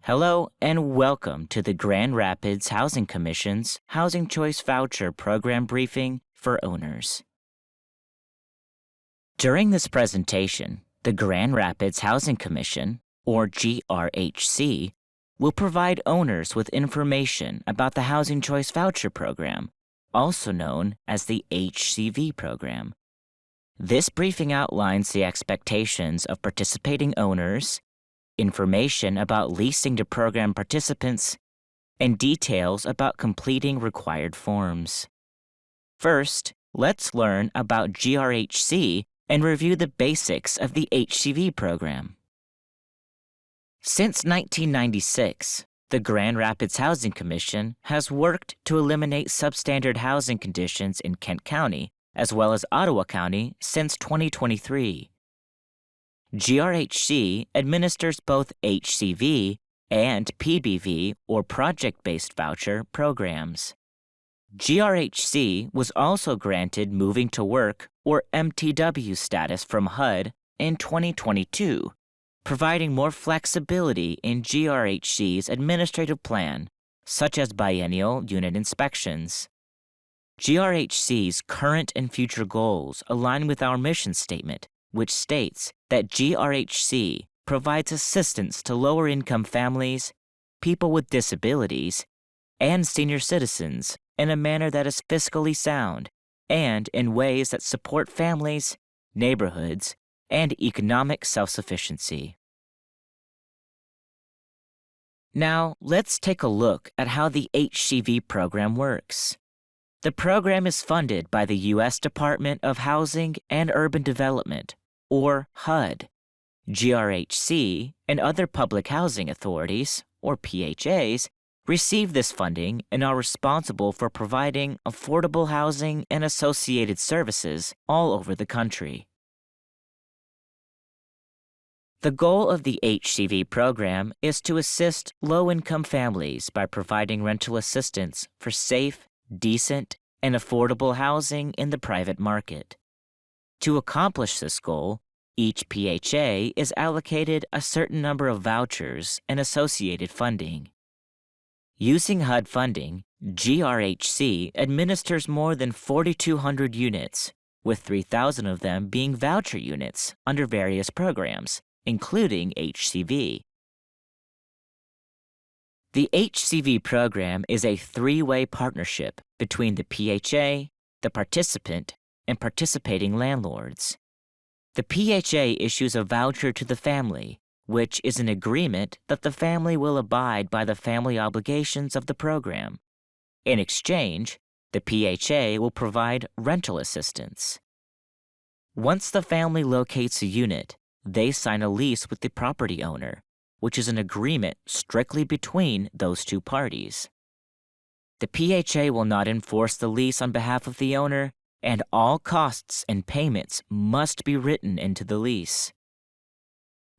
Hello and welcome to the Grand Rapids Housing Commission's Housing Choice Voucher Program Briefing for Owners. During this presentation, the Grand Rapids Housing Commission, or GRHC, will provide owners with information about the Housing Choice Voucher Program, also known as the HCV Program. This briefing outlines the expectations of participating owners, information about leasing to program participants, and details about completing required forms. First, let's learn about GRHC and review the basics of the HCV program. Since 1996, the Grand Rapids Housing Commission has worked to eliminate substandard housing conditions in Kent County as well as Ottawa County since 2023. GRHC administers both HCV and PBV, or project-based voucher, programs. GRHC was also granted Moving to Work, or MTW status from HUD in 2022, providing more flexibility in GRHC's administrative plan, such as biennial unit inspections. GRHC's current and future goals align with our mission statement, which states that GRHC provides assistance to lower-income families, people with disabilities, and senior citizens in a manner that is fiscally sound and in ways that support families, neighborhoods, and economic self-sufficiency. Now, let's take a look at how the HCV program works. The program is funded by the U.S. Department of Housing and Urban Development, or HUD. GRHC and other public housing authorities, or PHAs, receive this funding and are responsible for providing affordable housing and associated services all over the country. The goal of the HCV program is to assist low-income families by providing rental assistance for safe, decent, and affordable housing in the private market. To accomplish this goal, each PHA is allocated a certain number of vouchers and associated funding. Using HUD funding, GRHC administers more than 4,200 units, with 3,000 of them being voucher units under various programs, including HCV. The HCV program is a three-way partnership between the PHA, the participant, and participating landlords. The PHA issues a voucher to the family, which is an agreement that the family will abide by the family obligations of the program. In exchange, the PHA will provide rental assistance. Once the family locates a unit, they sign a lease with the property owner, which is an agreement strictly between those two parties. The PHA will not enforce the lease on behalf of the owner, and all costs and payments must be written into the lease.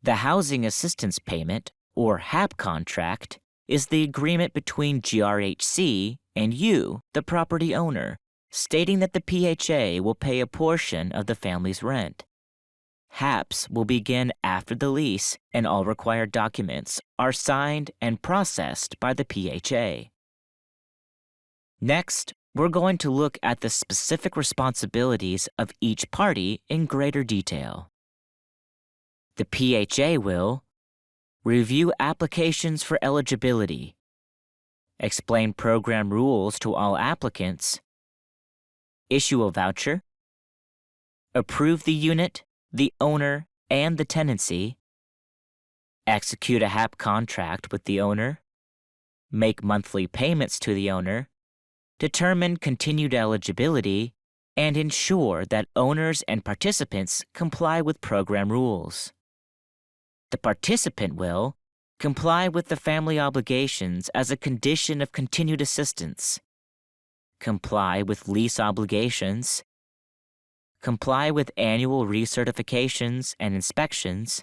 The Housing Assistance Payment, or HAP contract, is the agreement between GRHC and you, the property owner, stating that the PHA will pay a portion of the family's rent. HAPs will begin after the lease, and all required documents are signed and processed by the PHA. Next, we're going to look at the specific responsibilities of each party in greater detail. The PHA will review applications for eligibility, explain program rules to all applicants, issue a voucher, approve the unit, the owner, and the tenancy, execute a HAP contract with the owner, make monthly payments to the owner, determine continued eligibility, and ensure that owners and participants comply with program rules. The participant will comply with the family obligations as a condition of continued assistance, comply with lease obligations, comply with annual recertifications and inspections,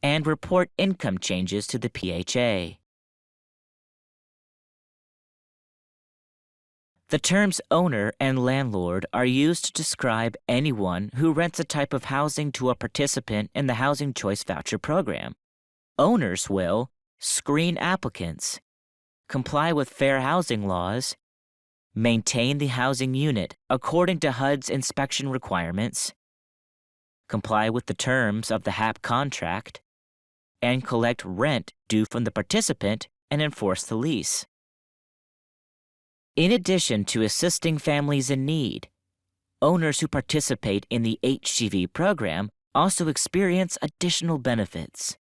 and report income changes to the PHA. The terms owner and landlord are used to describe anyone who rents a type of housing to a participant in the Housing Choice Voucher Program. Owners will screen applicants, comply with fair housing laws, maintain the housing unit according to HUD's inspection requirements, comply with the terms of the HAP contract, and collect rent due from the participant and enforce the lease. In addition to assisting families in need, owners who participate in the HCV program also experience additional benefits.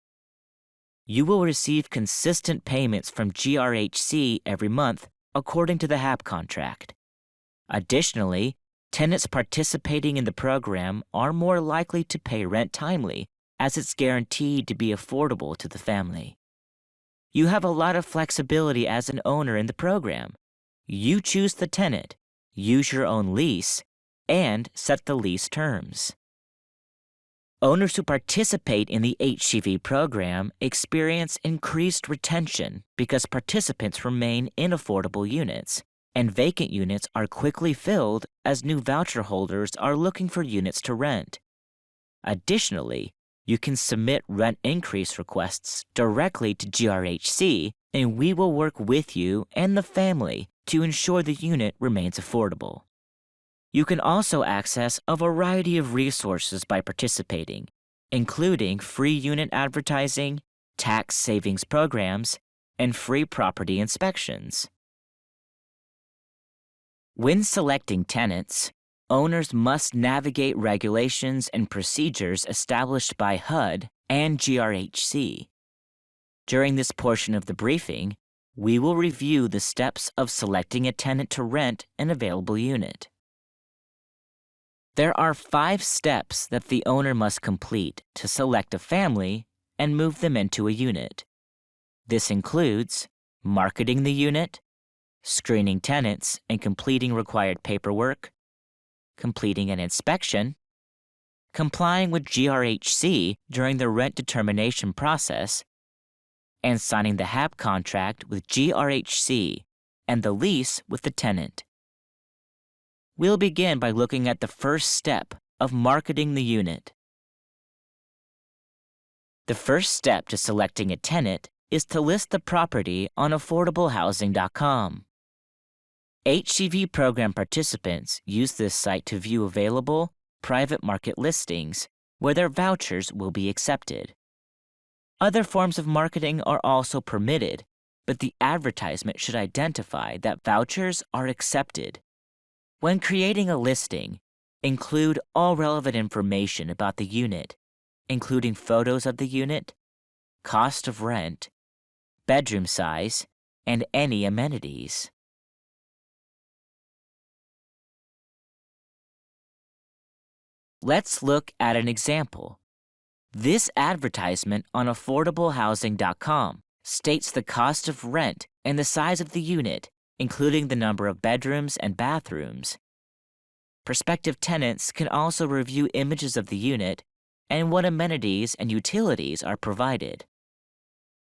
You will receive consistent payments from GRHC every month according to the HAP contract. Additionally, tenants participating in the program are more likely to pay rent timely, as it's guaranteed to be affordable to the family. You have a lot of flexibility as an owner in the program. You choose the tenant, use your own lease, and set the lease terms. Owners who participate in the HCV program experience increased retention because participants remain in affordable units, and vacant units are quickly filled as new voucher holders are looking for units to rent. Additionally, you can submit rent increase requests directly to GRHC, and we will work with you and the family to ensure the unit remains affordable. You can also access a variety of resources by participating, including free unit advertising, tax savings programs, and free property inspections. When selecting tenants, owners must navigate regulations and procedures established by HUD and GRHC. During this portion of the briefing, we will review the steps of selecting a tenant to rent an available unit. There are 5 steps that the owner must complete to select a family and move them into a unit. This includes marketing the unit, screening tenants and completing required paperwork, completing an inspection, complying with GRHC during the rent determination process, and signing the HAP contract with GRHC and the lease with the tenant. We'll begin by looking at the first step of marketing the unit. The first step to selecting a tenant is to list the property on affordablehousing.com. HCV program participants use this site to view available private market listings where their vouchers will be accepted. Other forms of marketing are also permitted, but the advertisement should identify that vouchers are accepted. When creating a listing, include all relevant information about the unit, including photos of the unit, cost of rent, bedroom size, and any amenities. Let's look at an example. This advertisement on affordablehousing.com states the cost of rent and the size of the unit, including the number of bedrooms and bathrooms. Prospective tenants can also review images of the unit and what amenities and utilities are provided.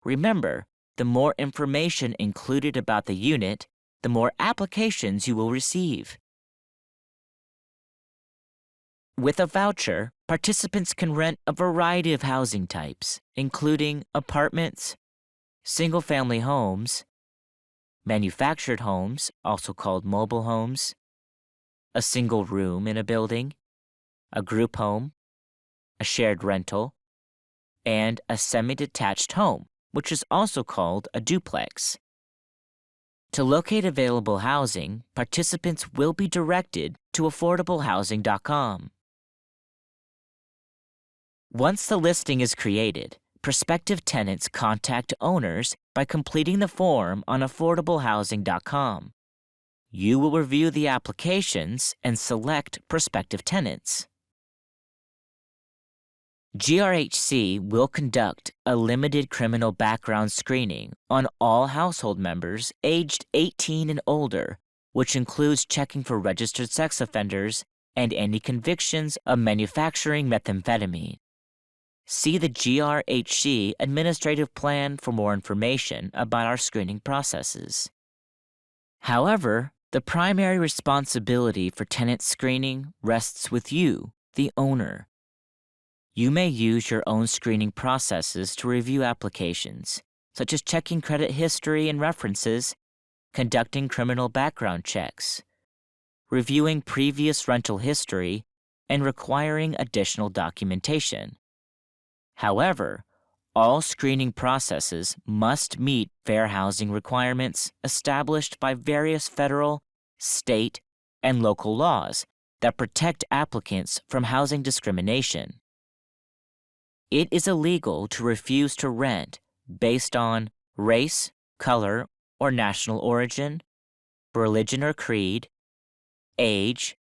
Remember, the more information included about the unit, the more applications you will receive. With a voucher, participants can rent a variety of housing types, including apartments, single-family homes, manufactured homes, also called mobile homes, a single room in a building, a group home, a shared rental, and a semi-detached home, which is also called a duplex. To locate available housing, participants will be directed to affordablehousing.com. Once the listing is created, prospective tenants contact owners by completing the form on affordablehousing.com. You will review the applications and select prospective tenants. GRHC will conduct a limited criminal background screening on all household members aged 18 and older, which includes checking for registered sex offenders and any convictions of manufacturing methamphetamine. See the GRHC Administrative Plan for more information about our screening processes. However, the primary responsibility for tenant screening rests with you, the owner. You may use your own screening processes to review applications, such as checking credit history and references, conducting criminal background checks, reviewing previous rental history, and requiring additional documentation. However, all screening processes must meet fair housing requirements established by various federal, state, and local laws that protect applicants from housing discrimination. It is illegal to refuse to rent based on race, color, or national origin, religion or creed, age,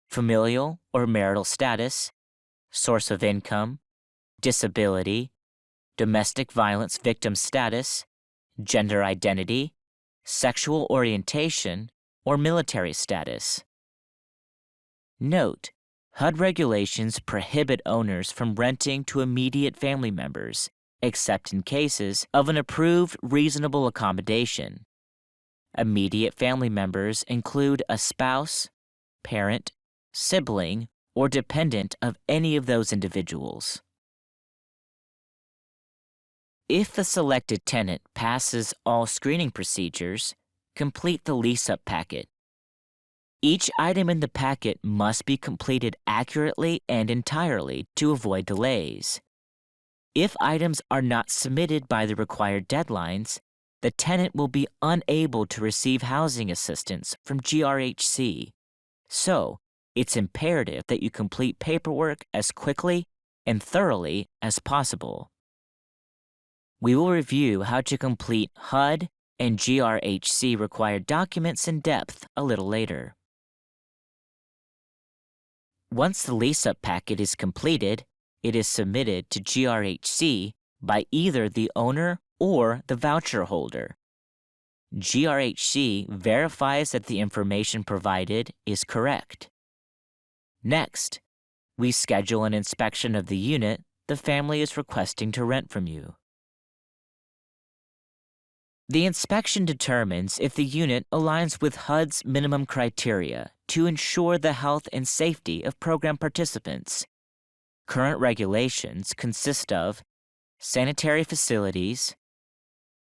familial or marital status, source of income, disability, domestic violence victim status, gender identity, sexual orientation, or military status. Note: HUD regulations prohibit owners from renting to immediate family members, except in cases of an approved reasonable accommodation. Immediate family members include a spouse, parent, sibling, or dependent of any of those individuals. If the selected tenant passes all screening procedures, complete the Lease-Up Packet. Each item in the packet must be completed accurately and entirely to avoid delays. If items are not submitted by the required deadlines, the tenant will be unable to receive housing assistance from GRHC. So, it's imperative that you complete paperwork as quickly and thoroughly as possible. We will review how to complete HUD and GRHC required documents in depth a little later. Once the Lease-Up Packet is completed, it is submitted to GRHC by either the owner or the voucher holder. GRHC verifies that the information provided is correct. Next, we schedule an inspection of the unit the family is requesting to rent from you. The inspection determines if the unit aligns with HUD's minimum criteria to ensure the health and safety of program participants. Current regulations consist of sanitary facilities,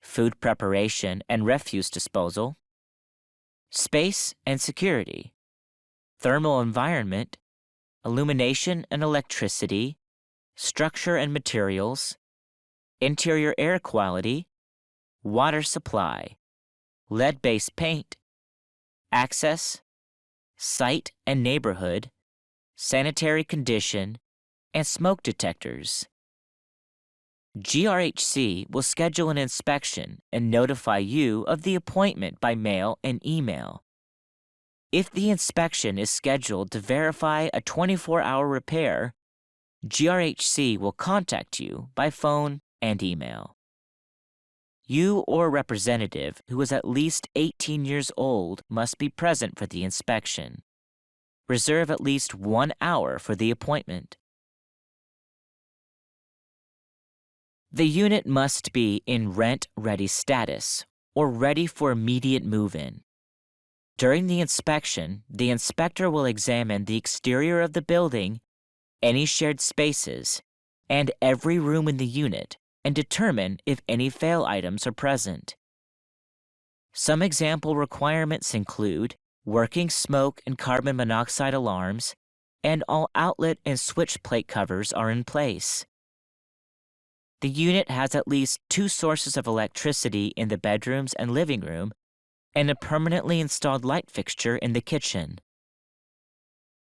food preparation and refuse disposal, space and security, thermal environment, illumination and electricity, structure and materials, interior air quality, water supply, lead-based paint, access, site and neighborhood, sanitary condition, and smoke detectors. GRHC will schedule an inspection and notify you of the appointment by mail and email. If the inspection is scheduled to verify a 24-hour repair, GRHC will contact you by phone and email. You or a representative who is at least 18 years old must be present for the inspection. Reserve at least 1 hour for the appointment. The unit must be in rent-ready status or ready for immediate move-in. During the inspection, the inspector will examine the exterior of the building, any shared spaces, and every room in the unit and determine if any fail items are present. Some example requirements include working smoke and carbon monoxide alarms, and all outlet and switch plate covers are in place. The unit has at least 2 sources of electricity in the bedrooms and living room, and a permanently installed light fixture in the kitchen.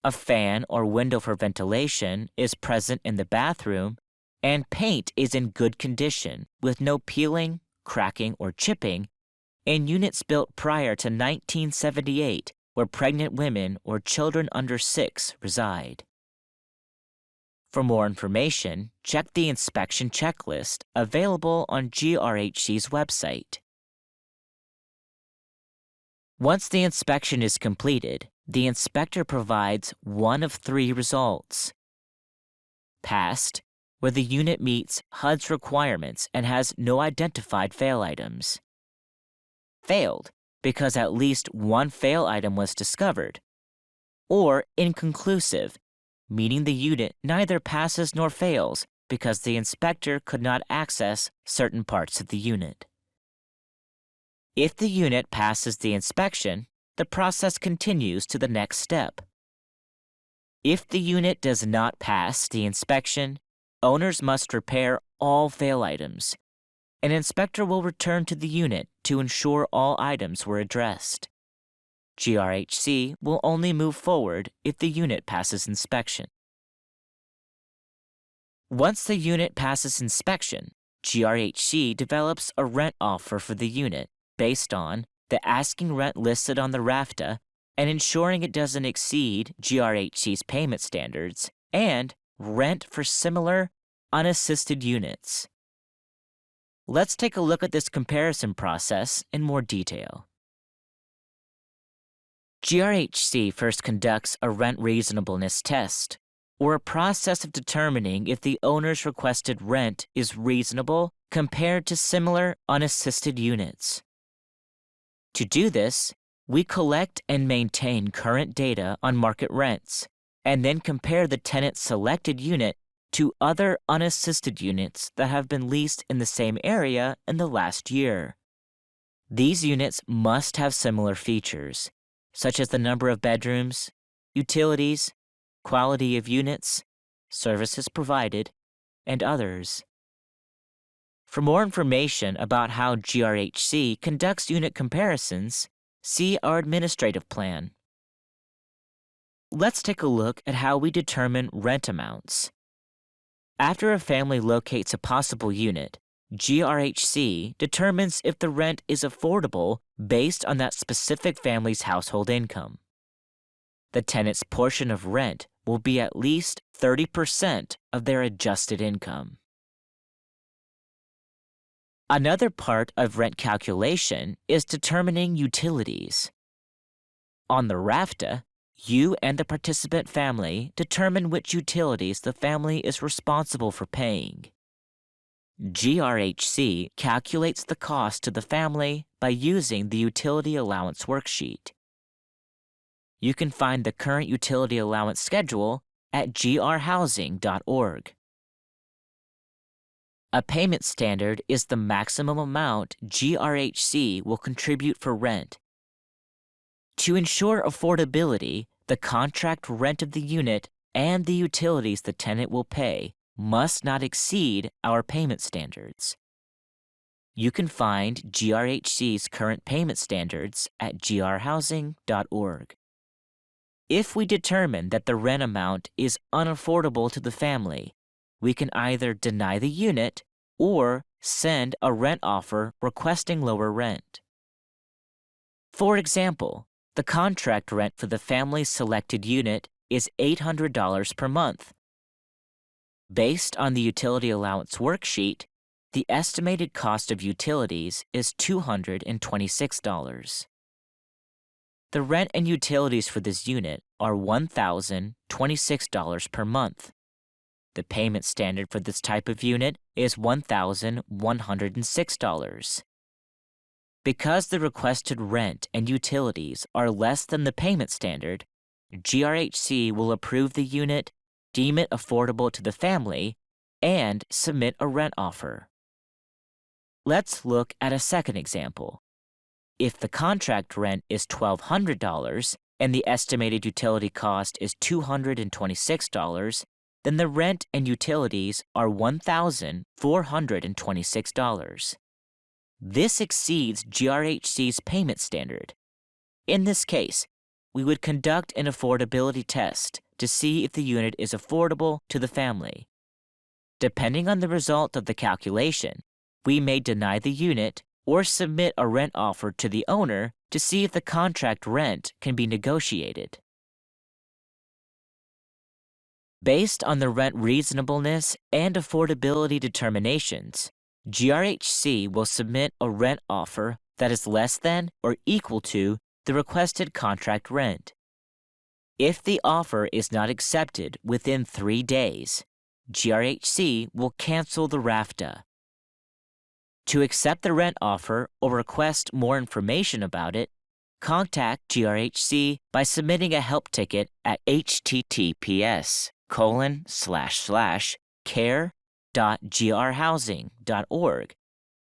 A fan or window for ventilation is present in the bathroom, and paint is in good condition with no peeling, cracking, or chipping in units built prior to 1978 where pregnant women or children under 6 reside. For more information, check the inspection checklist available on GRHC's website. Once the inspection is completed, the inspector provides one of 3 results. Passed, where the unit meets HUD's requirements and has no identified fail items. Failed, because at least 1 fail item was discovered. Or inconclusive, meaning the unit neither passes nor fails because the inspector could not access certain parts of the unit. If the unit passes the inspection, the process continues to the next step. If the unit does not pass the inspection, owners must repair all fail items. An inspector will return to the unit to ensure all items were addressed. GRHC will only move forward if the unit passes inspection. Once the unit passes inspection, GRHC develops a rent offer for the unit based on the asking rent listed on the RAFTA and ensuring it doesn't exceed GRHC's payment standards, and rent for similar unassisted units. Let's take a look at this comparison process in more detail. GRHC first conducts a rent reasonableness test, or a process of determining if the owner's requested rent is reasonable compared to similar unassisted units. To do this, we collect and maintain current data on market rents, and then compare the tenant's selected unit to other unassisted units that have been leased in the same area in the last year. These units must have similar features, such as the number of bedrooms, utilities, quality of units, services provided, and others. For more information about how GRHC conducts unit comparisons, see our administrative plan. Let's take a look at how we determine rent amounts. After a family locates a possible unit, GRHC determines if the rent is affordable based on that specific family's household income. The tenant's portion of rent will be at least 30% of their adjusted income. Another part of rent calculation is determining utilities. On the RAFTA, you and the participant family determine which utilities the family is responsible for paying. GRHC calculates the cost to the family by using the utility allowance worksheet. You can find the current utility allowance schedule at grhousing.org. A payment standard is the maximum amount GRHC will contribute for rent. To ensure affordability, the contract rent of the unit and the utilities the tenant will pay must not exceed our payment standards. You can find GRHC's current payment standards at grhousing.org. If we determine that the rent amount is unaffordable to the family, we can either deny the unit or send a rent offer requesting lower rent. For example, the contract rent for the family's selected unit is $800 per month. Based on the utility allowance worksheet, the estimated cost of utilities is $226. The rent and utilities for this unit are $1,026 per month. The payment standard for this type of unit is $1,106. Because the requested rent and utilities are less than the payment standard, GRHC will approve the unit, deem it affordable to the family, and submit a rent offer. Let's look at a second example. If the contract rent is $1,200 and the estimated utility cost is $226, then the rent and utilities are $1,426. This exceeds GRHC's payment standard. In this case, we would conduct an affordability test to see if the unit is affordable to the family. Depending on the result of the calculation, we may deny the unit or submit a rent offer to the owner to see if the contract rent can be negotiated. Based on the rent reasonableness and affordability determinations, GRHC will submit a rent offer that is less than or equal to the requested contract rent. If the offer is not accepted within 3 days, GRHC will cancel the RAFTA. To accept the rent offer or request more information about it, contact GRHC by submitting a help ticket at https://care.grhousing.org,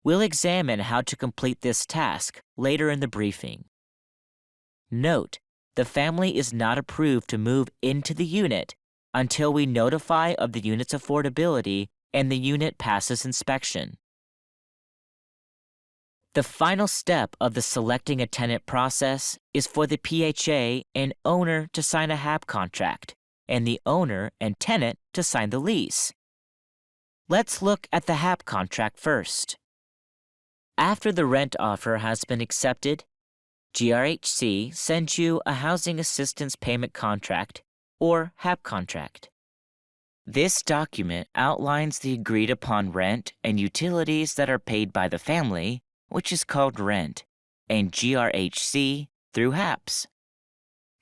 We'll examine how to complete this task later in the briefing. Note, the family is not approved to move into the unit until we notify of the unit's affordability and the unit passes inspection. The final step of the selecting a tenant process is for the PHA and owner to sign a HAP contract and the owner and tenant to sign the lease. Let's look at the HAP contract first. After the rent offer has been accepted, GRHC sends you a Housing Assistance Payment Contract, or HAP contract. This document outlines the agreed-upon rent and utilities that are paid by the family, which is called rent, and GRHC through HAPs.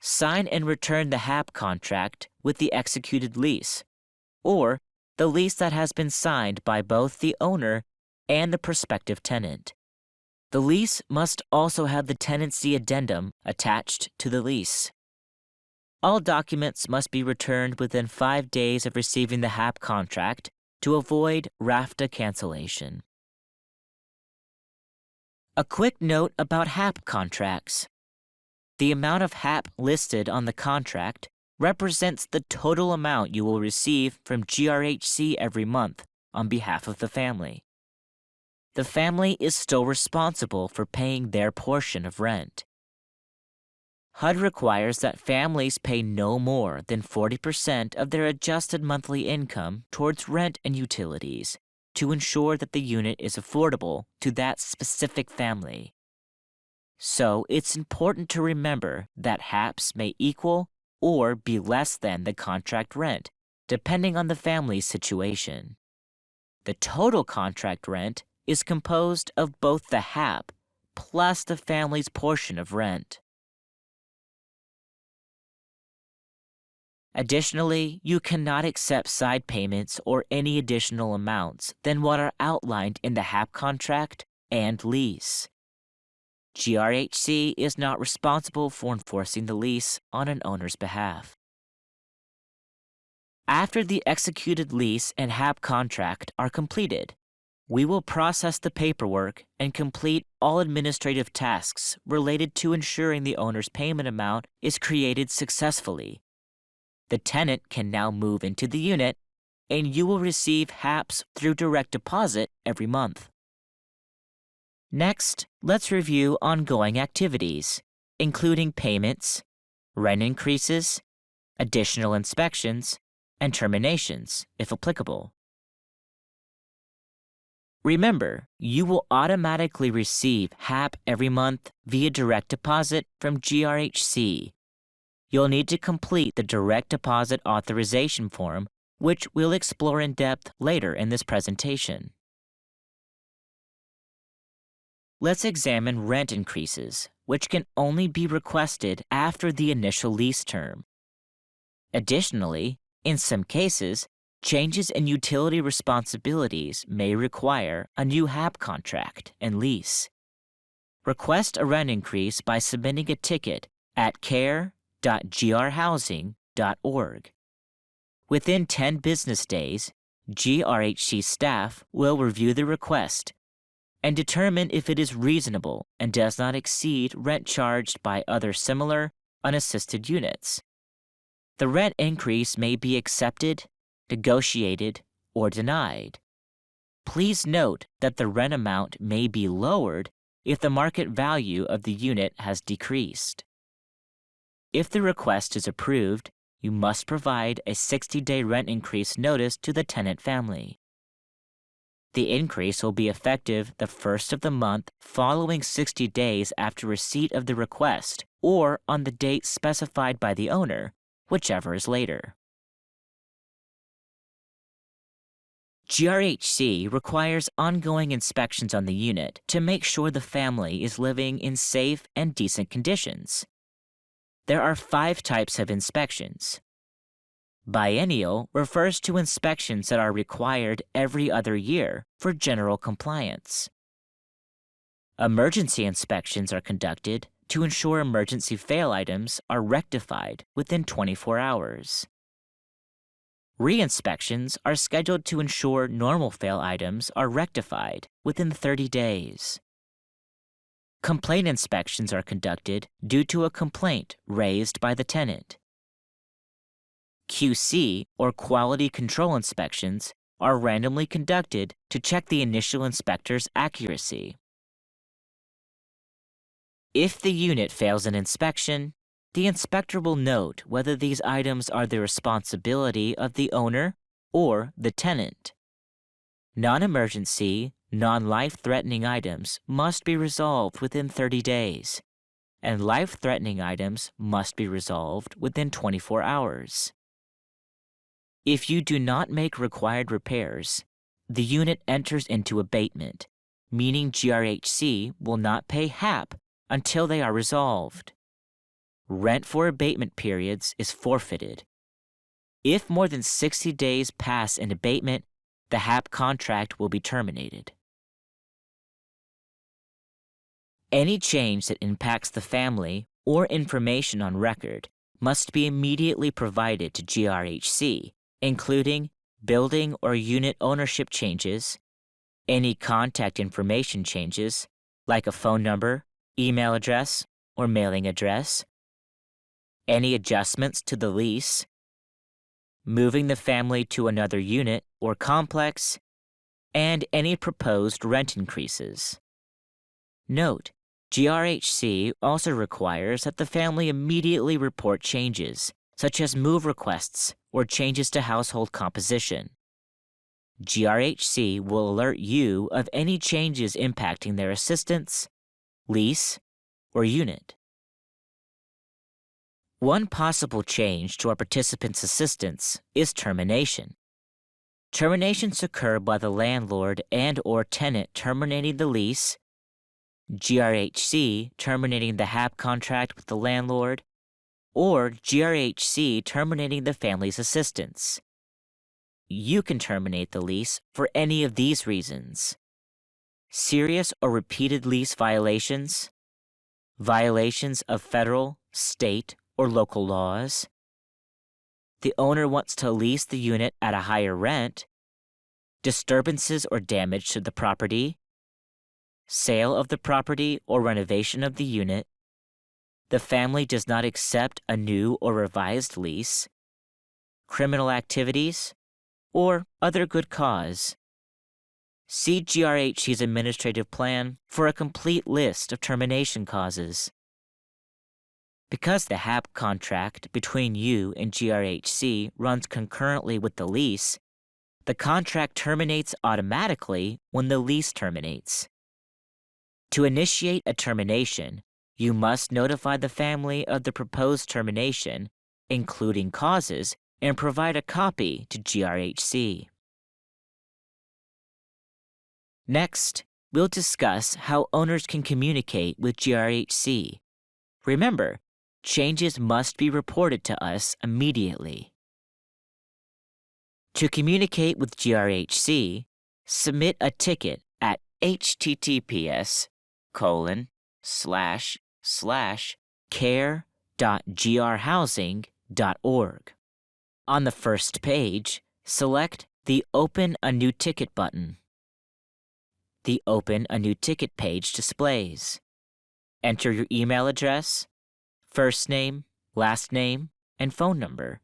Sign and return the HAP contract with the executed lease, or the lease that has been signed by both the owner and the prospective tenant. The lease must also have the tenancy addendum attached to the lease. All documents must be returned within 5 days of receiving the HAP contract to avoid RAFTA cancellation. A quick note about HAP contracts. The amount of HAP listed on the contract represents the total amount you will receive from GRHC every month on behalf of the family. The family is still responsible for paying their portion of rent. HUD requires that families pay no more than 40% of their adjusted monthly income towards rent and utilities to ensure that the unit is affordable to that specific family. So it's important to remember that HAPs may equal or be less than the contract rent, depending on the family's situation. The total contract rent is composed of both the HAP plus the family's portion of rent. Additionally, you cannot accept side payments or any additional amounts than what are outlined in the HAP contract and lease. GRHC is not responsible for enforcing the lease on an owner's behalf. After the executed lease and HAP contract are completed, we will process the paperwork and complete all administrative tasks related to ensuring the owner's payment amount is created successfully. The tenant can now move into the unit, and you will receive HAPs through direct deposit every month. Next, let's review ongoing activities, including payments, rent increases, additional inspections, and terminations, if applicable. Remember, you will automatically receive HAP every month via direct deposit from GRHC. You'll need to complete the direct deposit authorization form, which we'll explore in depth later in this presentation. Let's examine rent increases, which can only be requested after the initial lease term. Additionally, in some cases, changes in utility responsibilities may require a new HAP contract and lease. Request a rent increase by submitting a ticket at care.grhousing.org. Within 10 business days, GRHC staff will review the request and determine if it is reasonable and does not exceed rent charged by other similar, unassisted units. The rent increase may be accepted, negotiated, or denied. Please note that the rent amount may be lowered if the market value of the unit has decreased. If the request is approved, you must provide a 60-day rent increase notice to the tenant family. The increase will be effective the first of the month following 60 days after receipt of the request or on the date specified by the owner, whichever is later. GRHC requires ongoing inspections on the unit to make sure the family is living in safe and decent conditions. There are 5 types of inspections. Biennial refers to inspections that are required every other year for general compliance. Emergency inspections are conducted to ensure emergency fail items are rectified within 24 hours. Re-inspections are scheduled to ensure normal fail items are rectified within 30 days. Complaint inspections are conducted due to a complaint raised by the tenant. QC, or quality control inspections, are randomly conducted to check the initial inspector's accuracy. If the unit fails an inspection, the inspector will note whether these items are the responsibility of the owner or the tenant. Non-emergency, non-life-threatening items must be resolved within 30 days, and life-threatening items must be resolved within 24 hours. If you do not make required repairs, the unit enters into abatement, meaning GRHC will not pay HAP until they are resolved. Rent for abatement periods is forfeited. If more than 60 days pass in abatement, the HAP contract will be terminated. Any change that impacts the family or information on record must be immediately provided to GRHC, including building or unit ownership changes, any contact information changes, like a phone number, email address, or mailing address, any adjustments to the lease, moving the family to another unit or complex, and any proposed rent increases. Note, GRHC also requires that the family immediately report changes, such as move requests or changes to household composition. GRHC will alert you of any changes impacting their assistance, lease, or unit. One possible change to our participants' assistance is termination. Terminations occur by the landlord and/or tenant terminating the lease, GRHC terminating the HAP contract with the landlord, or GRHC terminating the family's assistance. You can terminate the lease for any of these reasons: serious or repeated lease violations, violations of federal, state, or local laws, the owner wants to lease the unit at a higher rent, disturbances or damage to the property, sale of the property or renovation of the unit, the family does not accept a new or revised lease, criminal activities, or other good cause. See GRHC's administrative plan for a complete list of termination causes. Because the HAP contract between you and GRHC runs concurrently with the lease, the contract terminates automatically when the lease terminates. To initiate a termination, you must notify the family of the proposed termination, including causes, and provide a copy to GRHC. Next, we'll discuss how owners can communicate with GRHC. Remember, changes must be reported to us immediately. To communicate with GRHC, submit a ticket at https://care.grhousing.org. On the first page, select the Open a New Ticket button. The Open a New Ticket page displays. Enter your email address, first name, last name, and phone number.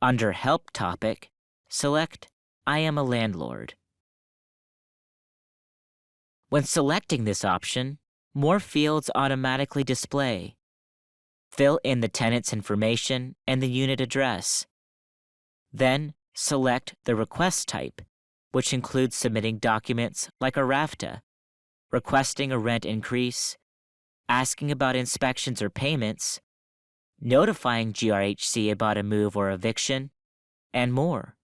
Under Help topic, select I am a landlord. When selecting this option, more fields automatically display. Fill in the tenant's information and the unit address. Then, select the request type, which includes submitting documents like a RAFTA, requesting a rent increase, asking about inspections or payments, notifying GRHC about a move or eviction, and more.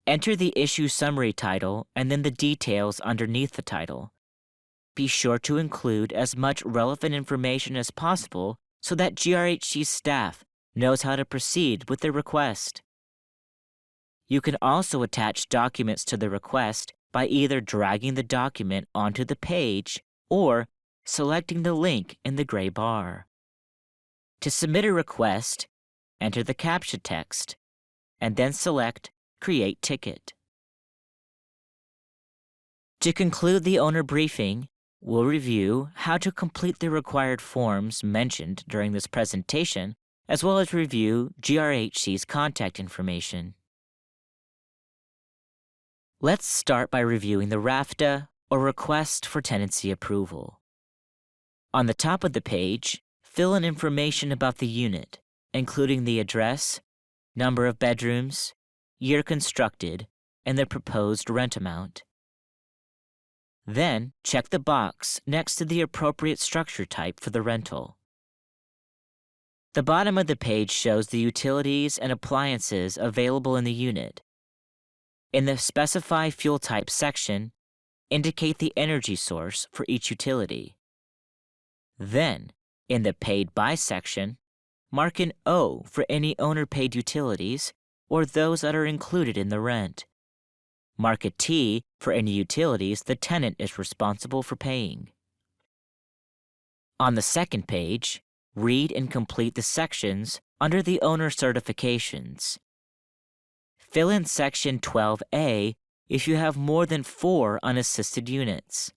Enter the issue summary title and then the details underneath the title. Be sure to include as much relevant information as possible so that GRHC staff knows how to proceed with the request. You can also attach documents to the request by either dragging the document onto the page or selecting the link in the gray bar. To submit a request, enter the CAPTCHA text, and then select Create Ticket. To conclude the owner briefing, we'll review how to complete the required forms mentioned during this presentation, as well as review GRHC's contact information. Let's start by reviewing the RAFTA, or Request for Tenancy Approval. On the top of the page, fill in information about the unit, including the address, number of bedrooms, year constructed, and the proposed rent amount. Then, check the box next to the appropriate structure type for the rental. The bottom of the page shows the utilities and appliances available in the unit. In the Specify Fuel Type section, indicate the energy source for each utility. Then, in the Paid By section, mark an O for any owner-paid utilities or those that are included in the rent. Mark a T for any utilities the tenant is responsible for paying. On the second page, read and complete the sections under the owner certifications. Fill in section 12A if you have more than 4 unassisted units.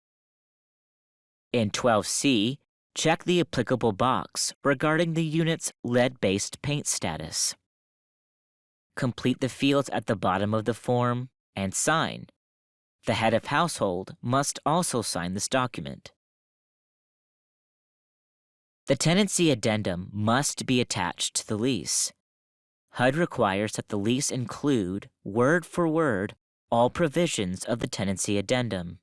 In 12C, check the applicable box regarding the unit's lead-based paint status. Complete the fields at the bottom of the form and sign. The head of household must also sign this document. The tenancy addendum must be attached to the lease. HUD requires that the lease include, word for word, all provisions of the tenancy addendum.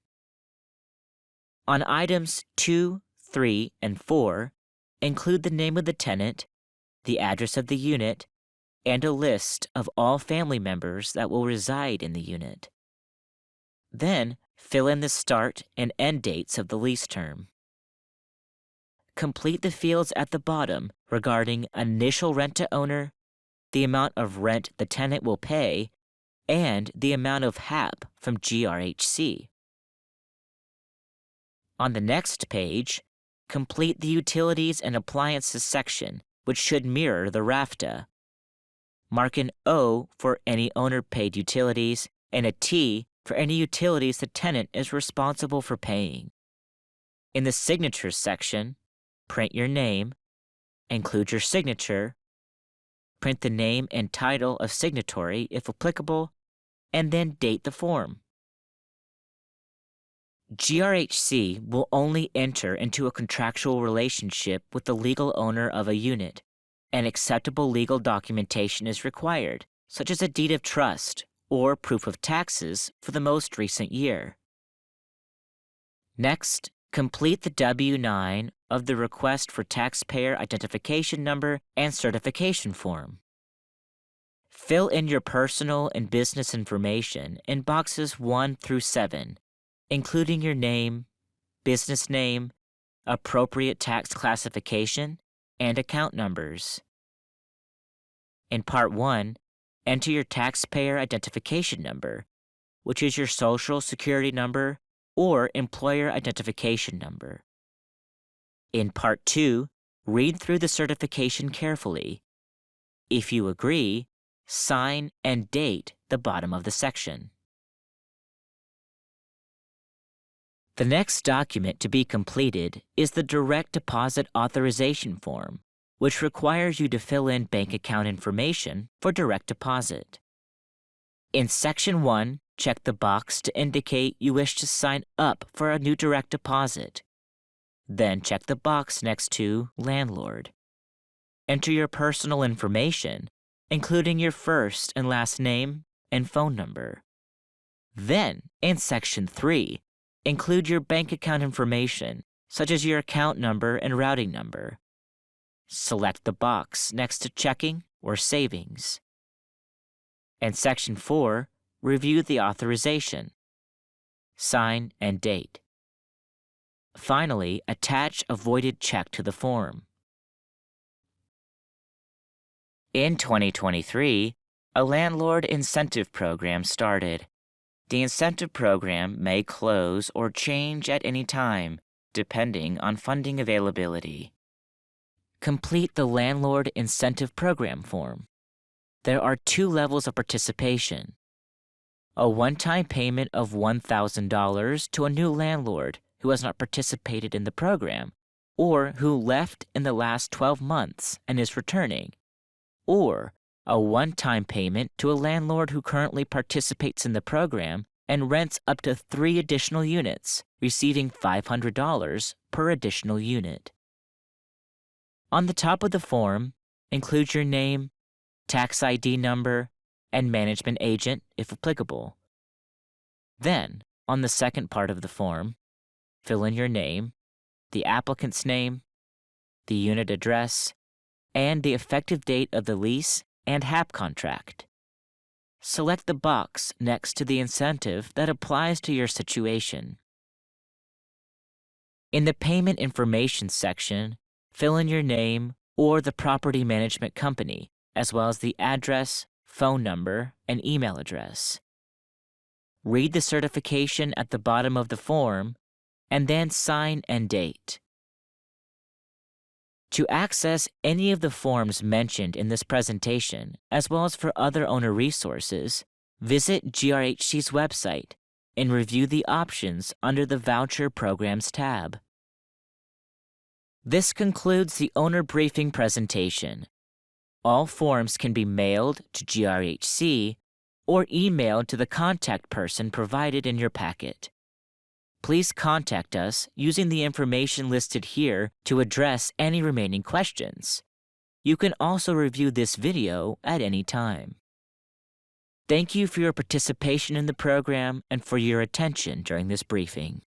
On items 2, 3, and 4, include the name of the tenant, the address of the unit, and a list of all family members that will reside in the unit. Then, fill in the start and end dates of the lease term. Complete the fields at the bottom regarding initial rent to owner, the amount of rent the tenant will pay, and the amount of HAP from GRHC. On the next page, complete the Utilities and Appliances section, which should mirror the RAFTA. Mark an O for any owner-paid utilities and a T for any utilities the tenant is responsible for paying. In the Signatures section, print your name, include your signature, print the name and title of signatory if applicable, and then date the form. GRHC will only enter into a contractual relationship with the legal owner of a unit, and acceptable legal documentation is required, such as a deed of trust or proof of taxes for the most recent year. Next, complete the W-9 of the Request for Taxpayer Identification Number and Certification form. Fill in your personal and business information in boxes 1 through 7, including your name, business name, appropriate tax classification, and account numbers. In Part 1, enter your Taxpayer Identification Number, which is your Social Security number or Employer Identification Number. In Part 2, read through the certification carefully. If you agree, sign and date the bottom of the section. The next document to be completed is the Direct Deposit Authorization form, which requires you to fill in bank account information for direct deposit. In Section 1, check the box to indicate you wish to sign up for a new direct deposit. Then check the box next to Landlord. Enter your personal information, including your first and last name and phone number. Then, in Section 3, include your bank account information, such as your account number and routing number. Select the box next to Checking or Savings. In Section 4, review the authorization. Sign and date. Finally, attach a voided check to the form. In 2023, a landlord incentive program started. The incentive program may close or change at any time, depending on funding availability. complete the Landlord Incentive Program form. There are 2 levels of participation: a one-time payment of $1,000 to a new landlord who has not participated in the program, or who left in the last 12 months and is returning, or a one-time payment to a landlord who currently participates in the program and rents up to 3 additional units, receiving $500 per additional unit. On the top of the form, include your name, tax ID number, and management agent if applicable. Then, on the second part of the form, fill in your name, the applicant's name, the unit address, and the effective date of the lease and HAP contract. Select the box next to the incentive that applies to your situation. In the Payment Information section, fill in your name or the property management company, as well as the address, phone number, and email address. Read the certification at the bottom of the form, and then sign and date. To access any of the forms mentioned in this presentation, as well as for other owner resources, visit GRHC's website and review the options under the Voucher Programs tab. This concludes the owner briefing presentation. All forms can be mailed to GRHC or emailed to the contact person provided in your packet. Please contact us using the information listed here to address any remaining questions. You can also review this video at any time. Thank you for your participation in the program and for your attention during this briefing.